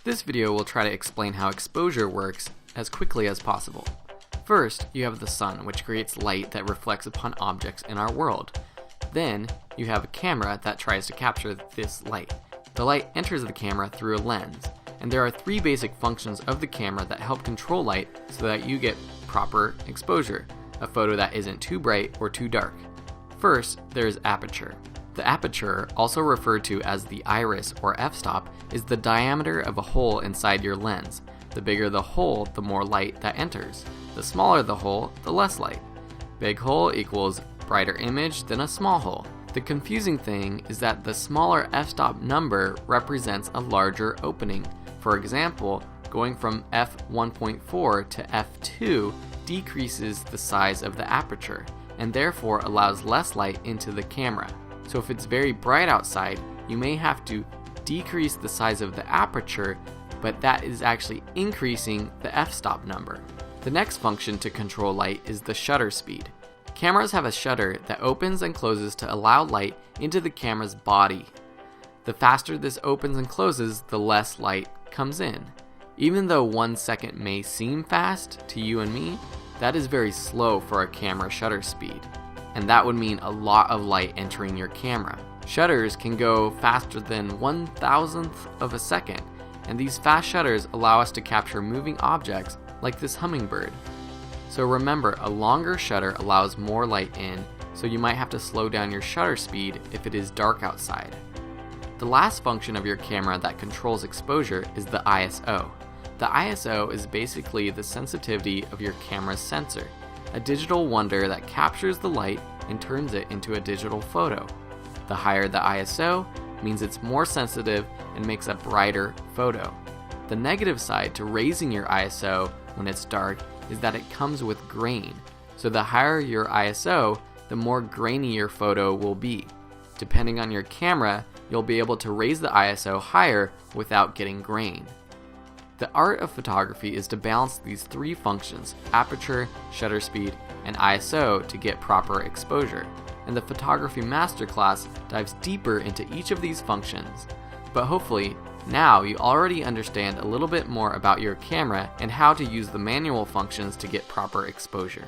This video will try to explain how exposure works as quickly as possible. First, you have the sun, which creates light that reflects upon objects in our world. Then, you have a camera that tries to capture this light. The light enters the camera through a lens, and there are three basic functions of the camera that help control light so that you get proper exposure, a photo that isn't too bright or too dark. First, there is aperture. The aperture, also referred to as the iris or f-stop, is the diameter of a hole inside your lens. The bigger the hole, the more light that enters. The smaller the hole, the less light. Big hole equals brighter image than a small hole. The confusing thing is that the smaller f-stop number represents a larger opening. For example, going from f1.4 to f2 decreases the size of the aperture, and therefore allows less light into the camera. So if it's very bright outside, you may have to decrease the size of the aperture, but that is actually increasing the f-stop number. The next function to control light is the shutter speed. Cameras have a shutter that opens and closes to allow light into the camera's body. The faster this opens and closes, the less light comes in. Even though 1 second may seem fast to you and me, that is very slow for a camera shutter speed, and that would mean a lot of light entering your camera. Shutters can go faster than 1/1000th of a second, and these fast shutters allow us to capture moving objects like this hummingbird. So remember, a longer shutter allows more light in, so you might have to slow down your shutter speed if it is dark outside. The last function of your camera that controls exposure is the ISO. The ISO is basically the sensitivity of your camera's sensor, a digital wonder that captures the light and turns it into a digital photo. The higher the ISO means it's more sensitive and makes a brighter photo. The negative side to raising your ISO when it's dark is that it comes with grain. So the higher your ISO, the more grainy your photo will be. Depending on your camera, you'll be able to raise the ISO higher without getting grain. The art of photography is to balance these three functions, aperture, shutter speed, and ISO, to get proper exposure. And the Photography Masterclass dives deeper into each of these functions. But hopefully, now you already understand a little bit more about your camera and how to use the manual functions to get proper exposure.